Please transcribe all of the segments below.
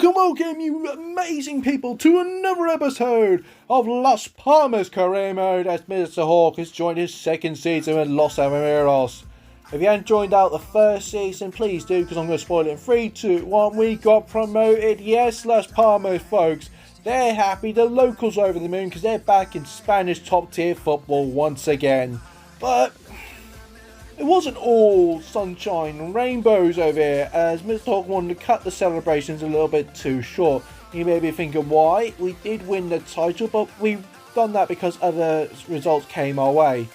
Welcome, you amazing people, to another episode of Las Palmas career mode as Mr. Hawk has joined his second season with Los Amarillos. If you haven't joined out the first season, please do, because I'm going to spoil it in 3, 2, 1. We got promoted. Yes, Las Palmas folks, they're happy. The locals are over the moon because they're back in Spanish top tier football once again. But it wasn't all sunshine and rainbows over here, as Mr. Hawk wanted to cut the celebrations a little bit too short. You may be thinking why. We did win the title, but we've done that because other results came our way.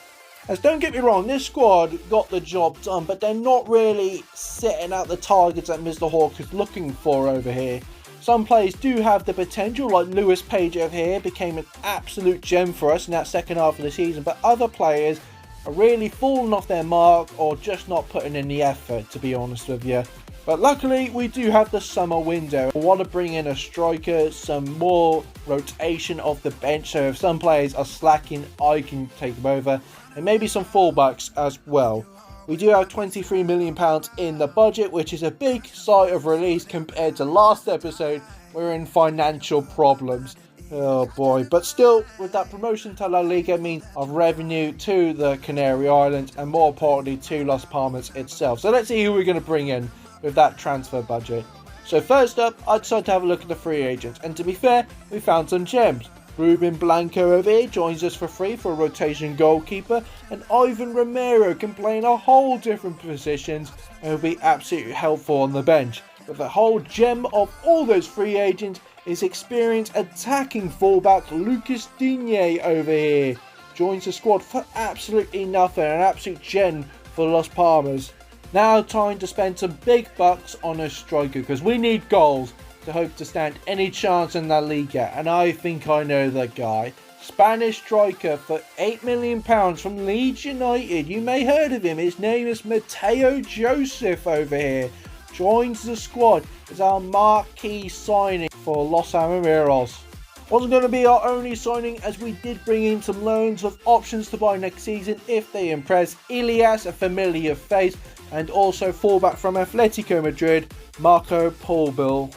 As don't get me wrong, this squad got the job done, but they're not really setting out the targets that Mr. Hawk is looking for over here. Some players do have the potential, like Lewis Page over here became an absolute gem for us in that second half of the season, but other players are really falling off their mark or just not putting in the effort, to be honest with you. But luckily we do have the summer window. I want to bring in a striker, some more rotation of the bench, so if some players are slacking I can take them over, and maybe some fullbacks as well. We do have £23 million in the budget, which is a big sigh of relief compared to last episode. We're in financial problems. Oh boy, but still, with that promotion to La Liga means of revenue to the Canary Islands and more importantly to Las Palmas itself. So let's see who we're going to bring in with that transfer budget. So first up, I decided to have a look at the free agents, and to be fair, we found some gems. Ruben Blanco over here joins us for free for a rotation goalkeeper, and Ivan Romero can play in a whole different positions and will be absolutely helpful on the bench. But the whole gem of all those free agents is experienced attacking fullback Lucas Digne over here. Joins the squad for absolutely nothing, an absolute gem for Las Palmas. Now time to spend some big bucks on a striker, because we need goals to hope to stand any chance in La Liga, and I think I know the guy. Spanish striker for £8 million from Leeds United. You may have heard of him. His name is Mateo Joseph over here. Joins the squad as our marquee signing for Los Amarillos. Wasn't going to be our only signing, as we did bring in some loans with options to buy next season if they impress. Ilias, a familiar face, and also fullback from Atletico Madrid, Marco Polbil,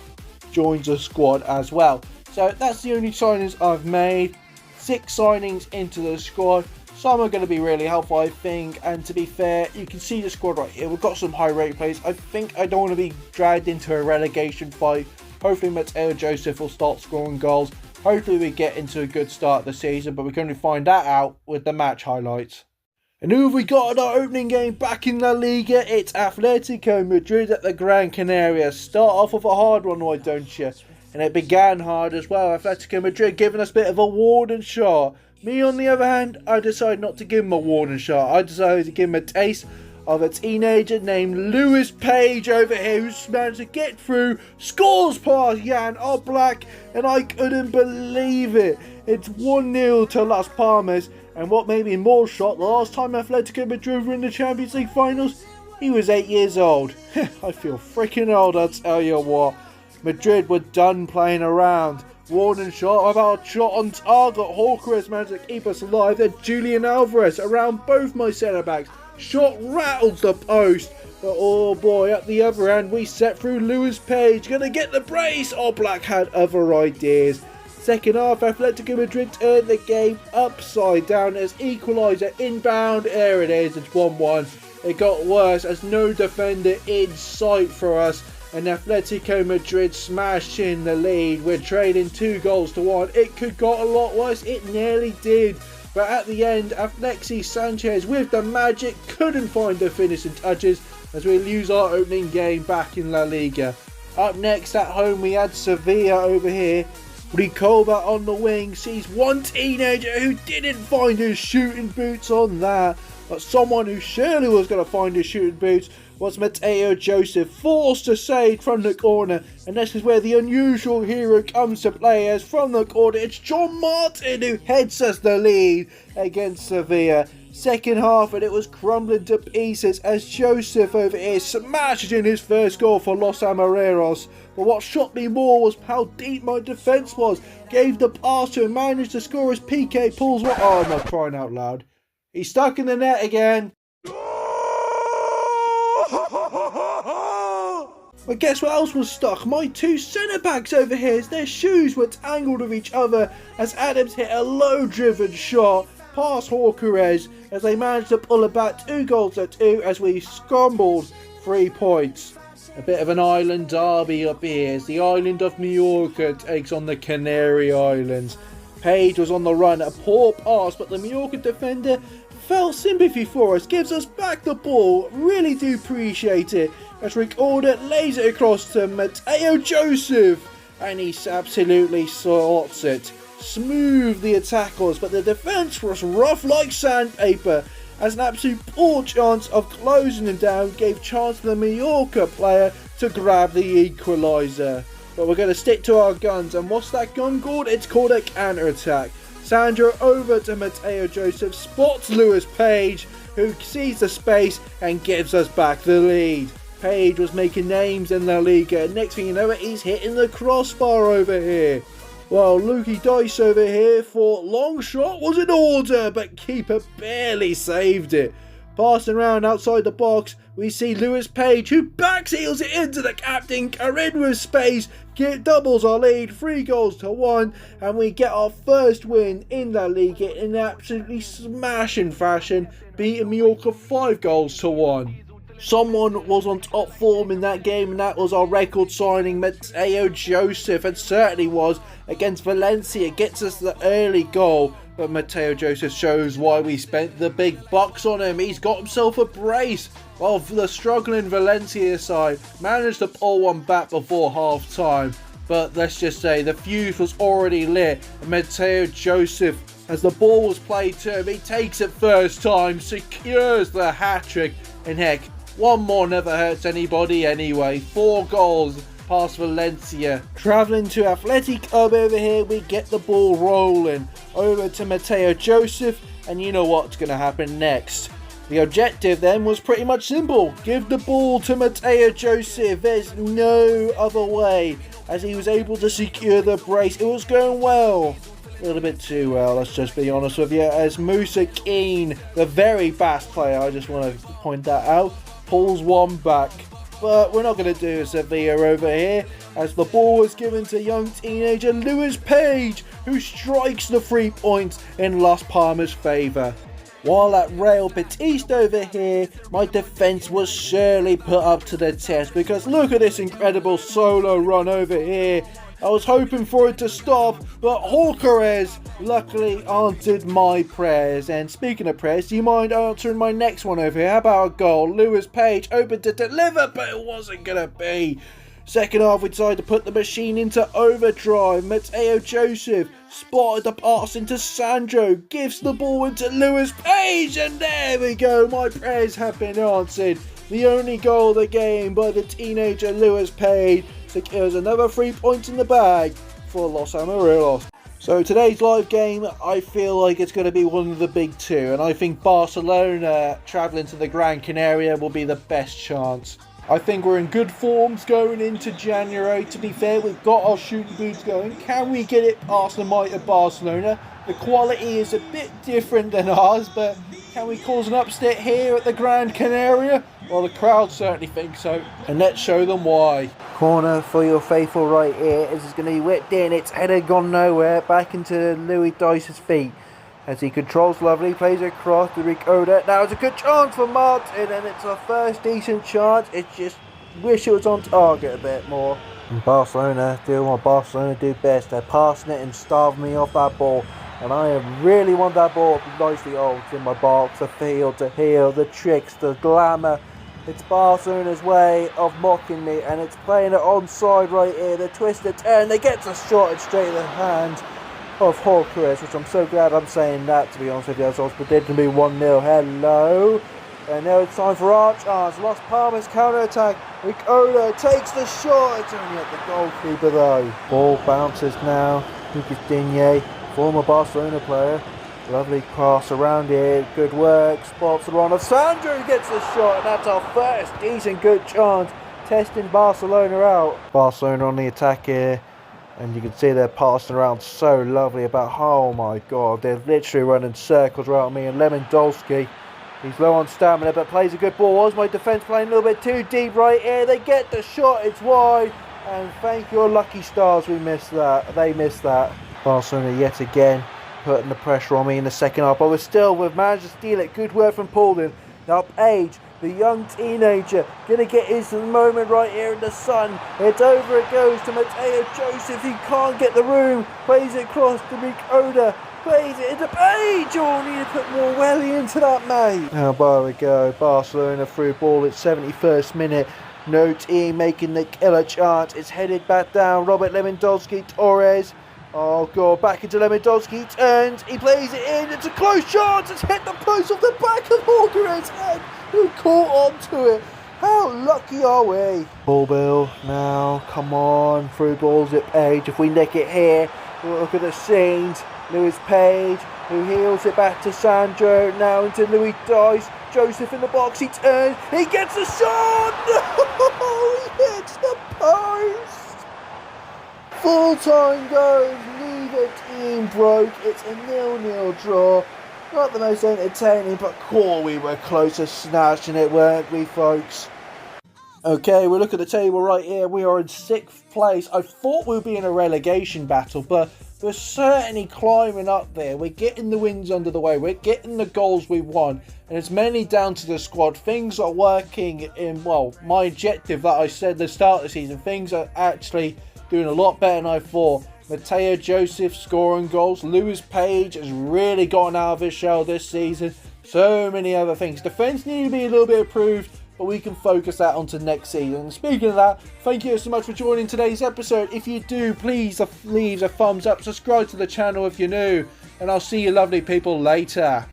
joins the squad as well. So that's the only signings I've made. 6 signings into the squad. Some are going to be really helpful, I think, and to be fair, you can see the squad right here. We've got some high rate players. I think I don't want to be dragged into a relegation fight. Hopefully Mateo Joseph will start scoring goals. Hopefully we get into a good start of the season, but we can only find that out with the match highlights. And who have we got in our opening game back in La Liga? It's Atletico Madrid at the Gran Canaria. Start off with a hard one, why don't you? And it began hard as well. Atletico Madrid giving us a bit of a warning shot. Me, on the other hand, I decided not to give him a warning shot. I decided to give him a taste of a teenager named Lewis Page over here, who's managed to get through, scores past Jan Oblak, and I couldn't believe it. It's 1-0 to Las Palmas, and what made me more shocked, the last time Atletico Madrid were in the Champions League finals, he was 8 years old. I feel freaking old, I'll tell you what. Madrid were done playing around. Warning shot, about a shot on target. Hawker has managed to keep us alive. Then Julian Alvarez around both my centre backs. Shot rattles the post. But oh boy, at the other end, we set through Lewis Page. Gonna get the brace. Oh, Black had other ideas. Second half, Atletico Madrid turned the game upside down as equaliser inbound. There it is, it's 1-1. It got worse as no defender in sight for us, and Atletico Madrid smashed in the lead. We're trading 2-1. It could got a lot worse. It nearly did. But at the end, Alexis Sanchez with the magic couldn't find the finishing touches as we lose our opening game back in La Liga. Up next at home, we had Sevilla over here. Ricoba on the wing sees one teenager who didn't find his shooting boots on that. But someone who surely was going to find his shooting boots was Mateo Joseph, forced to save from the corner, and this is where the unusual hero comes to play, as from the corner it's John Martin who heads us the lead against Sevilla. Second half, and it was crumbling to pieces as Joseph over here smashed in his first goal for Los Amarillos. But what shocked me more was how deep my defence was. Gave the pass to him, managed to score as PK pulls. Oh, I'm not crying out loud. He's stuck in the net again. But guess what else was stuck? My two centre backs over here, as their shoes were tangled with each other as Adams hit a low driven shot past Torres as they managed to pull about 2-2 as we scrambled 3 points. A bit of an island derby up here as the island of Mallorca takes on the Canary Islands. Page was on the run, a poor pass, but the Mallorca defender felt sympathy for us, gives us back the ball. Really do appreciate it as Ricardo lays it across to Mateo Joseph, and he absolutely sorts it. Smooth the attackers, but the defence was rough like sandpaper as an absolute poor chance of closing him down gave chance to the Mallorca player to grab the equaliser. But we're going to stick to our guns, and what's that gun called? It's called a counter-attack. Sandro over to Mateo Joseph, spots Lewis Page, who sees the space and gives us back the lead. Page was making names in La Liga, and next thing you know it, he's hitting the crossbar over here. Well, Lukey Dice over here thought long shot was in order, but keeper barely saved it. Passing around outside the box, we see Lewis Page, who backheels it into the captain, Karin with space, doubles our lead, 3-1, and we get our first win in La Liga in absolutely smashing fashion, beating Mallorca 5-1. Someone was on top form in that game, and that was our record signing Mateo Joseph, and certainly was against Valencia. Gets us the early goal, but Mateo Joseph shows why we spent the big bucks on him. He's got himself a brace, while the struggling Valencia side managed to pull one back before half time. But let's just say the fuse was already lit, and Mateo Joseph, as the ball was played to him, he takes it first time, secures the hat-trick, and heck, one more never hurts anybody anyway. 4 goals past Valencia. Travelling to Athletic Club over here, we get the ball rolling. Over to Mateo Joseph, and you know what's going to happen next. The objective then was pretty much simple. Give the ball to Mateo Joseph. There's no other way, as he was able to secure the brace. It was going well. A little bit too well, let's just be honest with you, as Musa Keane, the very fast player, I just want to point that out, pulls one back. But we're not going to do a Sevilla over here, as the ball was given to young teenager Lewis Page, who strikes the 3 points in Las Palmas' favour. While at Real Betis over here, my defence was surely put up to the test, because look at this incredible solo run over here. I was hoping for it to stop, but Torres luckily answered my prayers. And speaking of prayers, do you mind answering my next one over here? How about a goal? Lewis Page open to deliver, but it wasn't going to be. Second half, we decided to put the machine into overdrive. Mateo Joseph spotted the pass into Sandro, gives the ball into Lewis Page, and there we go. My prayers have been answered. The only goal of the game by the teenager Lewis Page secures another 3 points in the bag for Los Amarillos. So today's live game, I feel like it's going to be one of the big two, and I think Barcelona travelling to the Gran Canaria will be the best chance. I think we're in good forms going into January. To be fair, we've got our shooting boots going. Can we get it past the might of Barcelona? The quality is a bit different than ours, but can we cause an upset here at the Gran Canaria? Well, the crowd certainly think so, and let's show them why. Corner for your faithful right here. This is going to be whipped in. It's headed gone nowhere. Back into Louis Dice's feet as he controls lovely, plays across to Ricardo. Now it's a good chance for Martin, and it's a first decent chance. It's just wish it was on target a bit more. And Barcelona doing what Barcelona do best. They're passing it and starving me off that ball. And I really want that ball nicely in my box. The field, the heel, the tricks, the glamour. It's Barcelona's way of mocking me, and it's playing it onside right here. The twisted turn, they get the shot and straight in the hands of Torres, which I'm so glad I'm saying that, to be honest with you, as I was predicting to be 1-0. Hello. And now it's time for our chance. Las Palmas counter-attack. Ricardo takes the shot. It's only at the goalkeeper though. Ball bounces now. Lucas Digne, former Barcelona player. Lovely pass around here. Good work. Spots the run of Sandro, gets the shot. And that's our first decent good chance. Testing Barcelona out. Barcelona on the attack here. And you can see they're passing around so lovely about, oh my god, they're literally running circles around me and Lewandowski. He's low on stamina, but plays a good ball. Was my defence playing a little bit too deep right here? They get the shot, it's wide. And thank your lucky stars we missed that. They missed that. Barcelona yet again putting the pressure on me in the second half. But we've managed to steal it. Good work from Paulding. Now Page, the young teenager, gonna get his moment right here in the sun. It's over, it goes to Mateo Joseph. He can't get the room. Plays it across to Rick Oda. Plays it into Page. Oh, need to put more welly into that, mate. Now, there we go. Barcelona through ball at 71st minute. No team making the killer chance. It's headed back down. Robert Lewandowski, Torres. Oh, God, back into Lewandowski. He turns. He plays it in. It's a close chance. It's hit the post off the back of Holger's head, who caught onto it. How lucky are we? Ball Bill now. Come on. Through balls at Page. If we nick it here, look at the scenes. Lewis Page, who heels it back to Sandro. Now into Louis Dice. Joseph in the box. He turns. He gets a shot. No! He hits the post. Full time goes, neither team broke. It's a 0-0 draw. Not the most entertaining, but cool, we were close to snatching it, weren't we, folks? Okay, we look at the table right here. We are in 6th place. I thought we'd be in a relegation battle, but we're certainly climbing up there. We're getting the wins under the way. We're getting the goals we want. And it's mainly down to the squad. Things are working in, well, my objective that I said at the start of the season. Things are actually doing a lot better than I thought. Mateo Joseph scoring goals. Lewis Page has really gotten out of his shell this season. So many other things. Defence need to be a little bit improved, but we can focus that onto next season. Speaking of that, thank you so much for joining today's episode. If you do, please leave a thumbs up, subscribe to the channel if you're new, and I'll see you lovely people later.